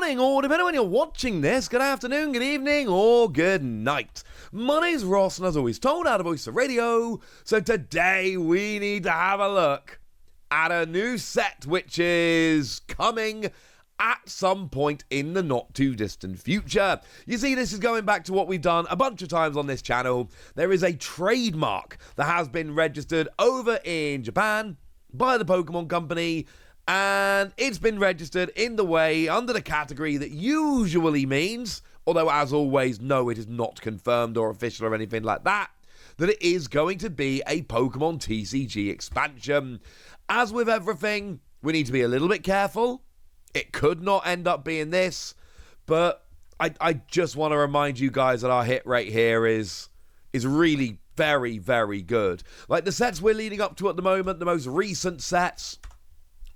morning, or depending on when you're watching this, good afternoon, good evening, or good night. My name's Ross, and as always told, out of Voice of Radio. So today we need to have a look at a new set which is coming at some point in the not too distant future. You see, this is going back to what we've done a bunch of times on this channel. There is a trademark that has been registered over in Japan by the Pokemon Company, and it's been registered in the way under the category that usually means, although as always, no, it is not confirmed or official or anything like that, that it is going to be a Pokemon TCG expansion. As with everything, we need to be a little bit careful. It could not end up being this, but I just want to remind you guys that our hit rate here is really very, very good. Like the sets we're leading up to at the moment, the most recent sets,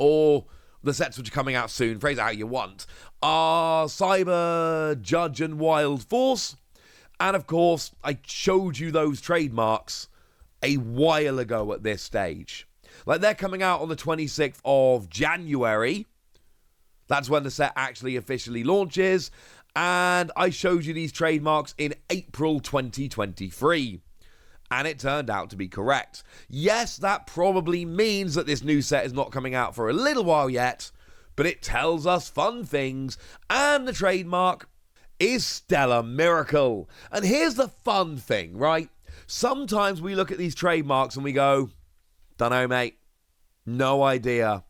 or the sets which are coming out soon, phrase it how you want, are Cyber, Judge, and Wild Force. And of course, I showed you those trademarks a while ago at this stage. Like they're coming out on the 26th of January. That's when the set actually officially launches. And I showed you these trademarks in April 2023. And it turned out to be correct. Yes, that probably means that this new set is not coming out for a little while yet, but it tells us fun things, and the trademark is Stellar Miracle. And here's the fun thing, right? Sometimes we look at these trademarks and we go, dunno, mate, no idea.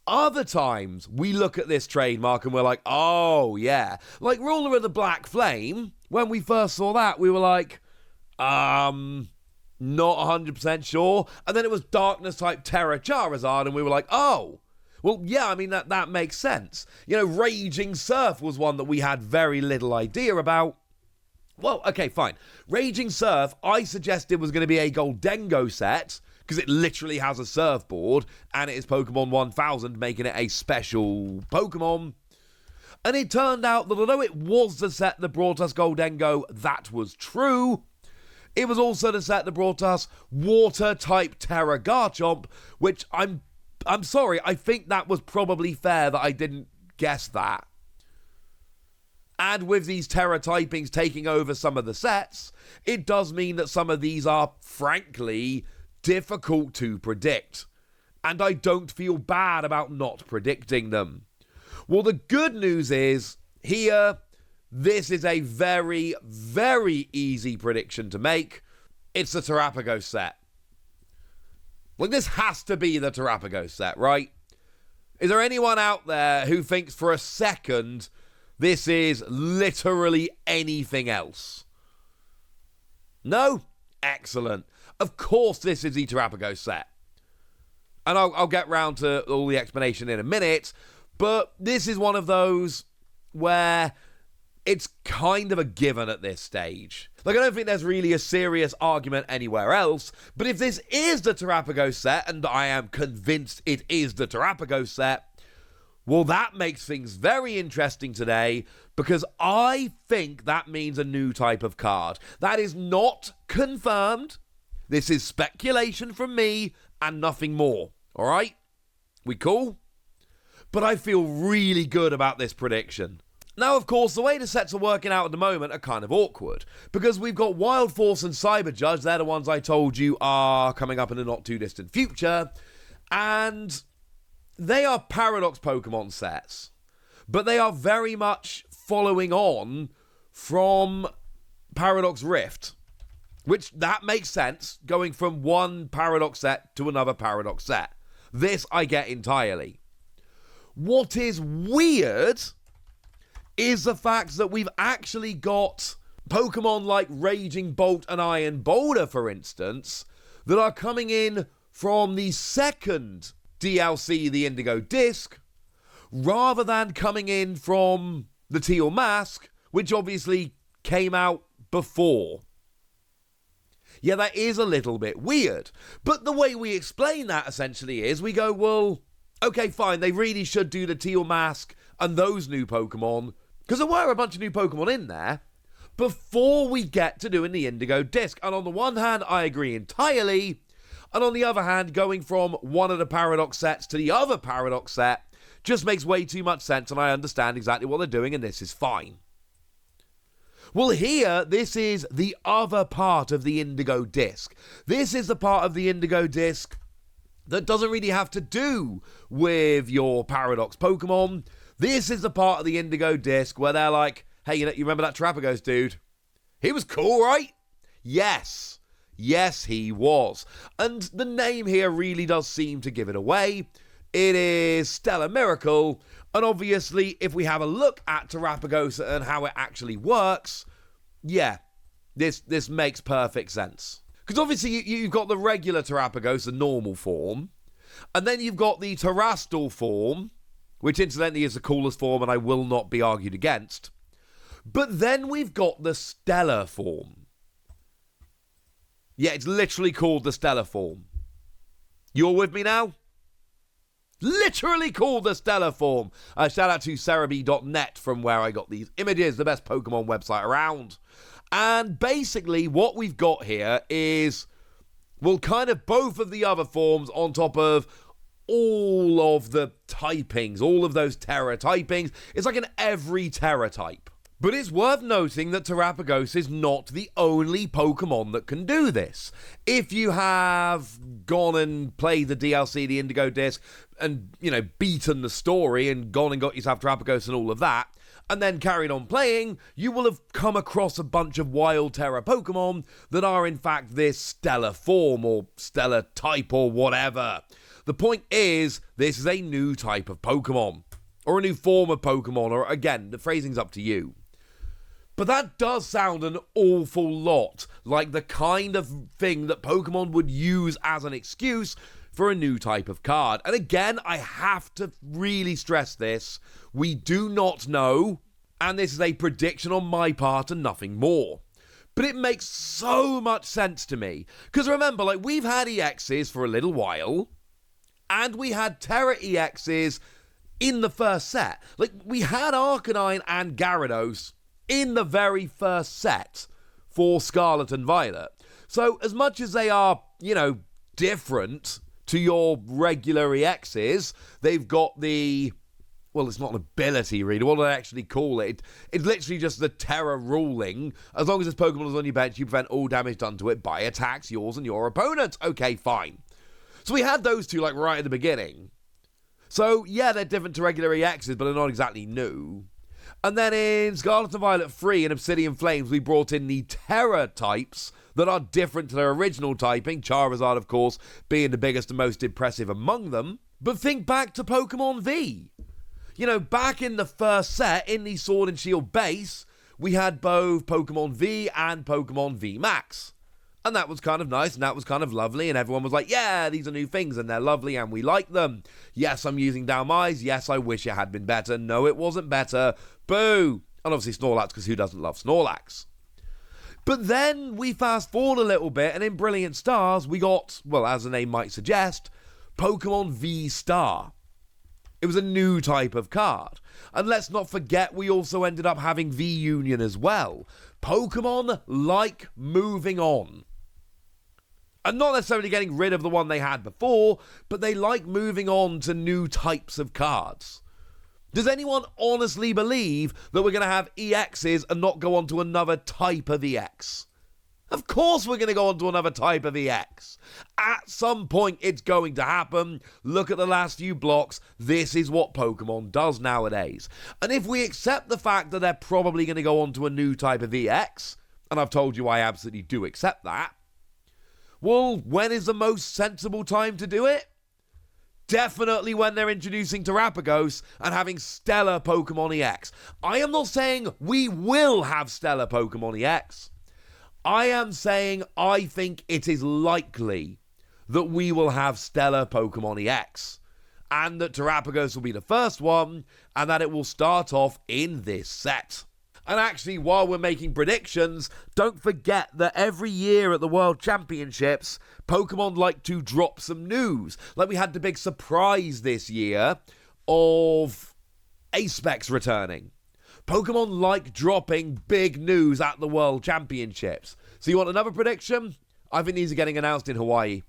Other times we look at this trademark and we're like, oh yeah. Like Ruler of the Black Flame, when we first saw that, we were like, not 100% sure. And then it was Darkness type Terra Charizard, and we were like, oh, well, yeah, I mean, that makes sense. You know, Raging Surf was one that we had very little idea about. Well, okay, fine. Raging Surf, I suggested was going to be a Goldengo set, because it literally has a surfboard, and it is Pokemon 1000, making it a special Pokemon. And it turned out that although it was the set that brought us Goldengo, that was true. It was also the set that brought us Water-type Terra Garchomp, which I'm sorry, I think that was probably fair that I didn't guess that. And with these Terra typings taking over some of the sets, it does mean that some of these are, frankly, difficult to predict. And I don't feel bad about not predicting them. Well, the good news is, here, this is a very, very easy prediction to make. It's the Terapagos set. Like, this has to be the Terapagos set, right? Is there anyone out there who thinks for a second this is literally anything else? No? Excellent. Of course this is the Terapagos set. And I'll get round to all the explanation in a minute, but this is one of those where it's kind of a given at this stage. Like, I don't think there's really a serious argument anywhere else, but if this is the Terapagos set, and I am convinced it is the Terapagos set, well, that makes things very interesting today, because I think that means a new type of card. That is not confirmed. This is speculation from me and nothing more. All right? We cool? But I feel really good about this prediction. Now, of course, the way the sets are working out at the moment are kind of awkward, because we've got Wild Force and Cyber Judge. They're the ones I told you are coming up in the not too distant future, and they are Paradox Pokemon sets, but they are very much following on from Paradox Rift, which that makes sense, going from one Paradox set to another Paradox set. This I get entirely. What is weird is the fact that we've actually got Pokemon like Raging Bolt and Iron Boulder, for instance, that are coming in from the second DLC, the Indigo Disc, rather than coming in from the Teal Mask, which obviously came out before. Yeah, that is a little bit weird. But the way we explain that essentially is we go, well, okay, fine, they really should do the Teal Mask and those new Pokemon, because there were a bunch of new Pokemon in there, before we get to doing the Indigo Disc. And on the one hand, I agree entirely, and on the other hand, going from one of the Paradox sets to the other Paradox set Just makes way too much sense, and I understand exactly what they're doing, and this is fine. Well, here, this is the other part of the Indigo Disc. This is the part of the Indigo Disc that doesn't really have to do with your Paradox Pokemon. This is the part of the Indigo Disc where they're like, hey, you remember that Terapagos dude? He was cool, right? Yes. Yes, he was. And the name here really does seem to give it away. It is Stellar Miracle, and obviously, if we have a look at Terapagos and how it actually works, yeah, this makes perfect sense. Because obviously, you've got the regular Terapagos, the normal form, and then you've got the Terastal form, which incidentally is the coolest form, and I will not be argued against. But then we've got the Stellar form. Yeah, it's literally called the Stellar form. You all with me now? Literally called the Stellar form. Shout out to Cerebi.net from where I got these images, the best Pokemon website around. And basically what we've got here is, well, kind of both of the other forms on top of all of the typings, all of those Terra typings. It's like an every Terra type. But it's worth noting that Terapagos is not the only Pokemon that can do this. If you have gone and played the DLC, the Indigo Disc, and, beaten the story and gone and got yourself Terapagos and all of that, and then carried on playing, you will have come across a bunch of wild Terra Pokemon that are in fact this Stellar form or Stellar type or whatever. The point is, this is a new type of Pokemon, or a new form of Pokemon, or again, the phrasing's up to you. But that does sound an awful lot like the kind of thing that Pokemon would use as an excuse for a new type of card. And again, I have to really stress this. We do not know, and this is a prediction on my part and nothing more. But it makes so much sense to me. Because remember, we've had EXs for a little while, and we had Terra EXs in the first set. We had Arcanine and Gyarados in the very first set for Scarlet and Violet. So as much as they are, different to your regular EXs, they've got the, well, it's not an ability really, what do I actually call it? It's literally just the Terra ruling. As long as this Pokemon is on your bench, you prevent all damage done to it by attacks, yours and your opponent's. Okay, fine. So we had those two right at the beginning. So yeah, they're different to regular EXs, but they're not exactly new. And then in Scarlet and Violet 3 and Obsidian Flames, we brought in the Terra types that are different to their original typing, Charizard, of course, being the biggest and most impressive among them. But think back to Pokemon V. Back in the first set, in the Sword and Shield base, we had both Pokemon V and Pokemon V Max. And that was kind of nice, and that was kind of lovely, and everyone was like, yeah, these are new things, and they're lovely, and we like them. Yes, I'm using Dalmais. Yes, I wish it had been better. No, it wasn't better. Boo! And obviously Snorlax, because who doesn't love Snorlax? But then we fast forward a little bit, and in Brilliant Stars, we got, well, as the name might suggest, Pokemon V Star. It was a new type of card. And let's not forget, we also ended up having V Union as well. Pokemon like moving on. And not necessarily getting rid of the one they had before, but they like moving on to new types of cards. Does anyone honestly believe that we're going to have EXs and not go on to another type of EX? Of course we're going to go on to another type of EX. At some point it's going to happen. Look at the last few blocks. This is what Pokemon does nowadays. And if we accept the fact that they're probably going to go on to a new type of EX, and I've told you I absolutely do accept that, well, when is the most sensible time to do it? Definitely when they're introducing Terapagos and having Stellar Pokemon EX. I am not saying we will have Stellar Pokemon EX. I am saying I think it is likely that we will have Stellar Pokemon EX. And that Terapagos will be the first one, and that it will start off in this set. And actually, while we're making predictions, don't forget that every year at the World Championships, Pokemon like to drop some news. Like we had the big surprise this year of Acebex returning. Pokemon like dropping big news at the World Championships. So you want another prediction? I think these are getting announced in Hawaii.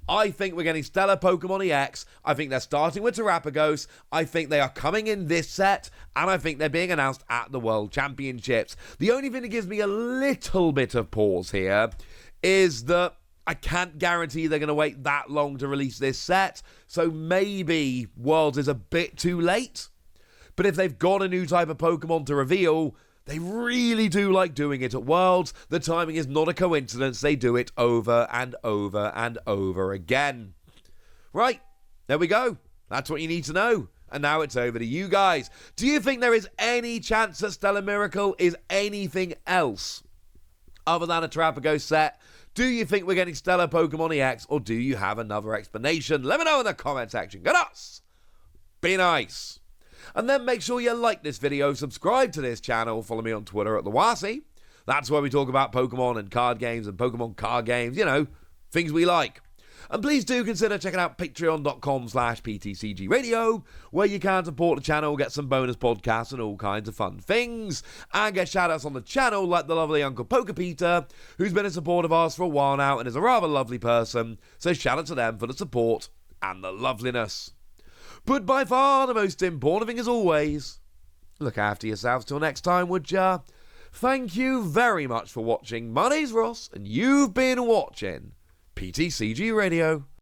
I think we're getting Stellar Pokemon EX. I think they're starting with Terapagos. I think they are coming in this set, and I think they're being announced at the World Championships. The only thing that gives me a little bit of pause here is that I can't guarantee they're going to wait that long to release this set, so maybe Worlds is a bit too late. But if they've got a new type of Pokemon to reveal, they really do like doing it at Worlds. The timing is not a coincidence. They do it over and over and over again. Right, there we go. That's what you need to know. And now it's over to you guys. Do you think there is any chance that Stellar Miracle is anything else other than a Terapagos set? Do you think we're getting Stellar Pokemon EX, or do you have another explanation? Let me know in the comment section. Get us! Be nice. And then make sure you like this video, subscribe to this channel, follow me on Twitter at the Wasi. That's where we talk about Pokemon and card games and Pokemon card games, you know, things we like. And please do consider checking out patreon.com/PTCGradio, where you can support the channel, get some bonus podcasts and all kinds of fun things, and get shout-outs on the channel like the lovely Uncle Pokepeter, who's been a support of ours for a while now and is a rather lovely person, so shout out to them for the support and the loveliness. But by far the most important thing as always, look after yourselves till next time, would ya? Thank you very much for watching. My name's Ross, and you've been watching PTCG Radio.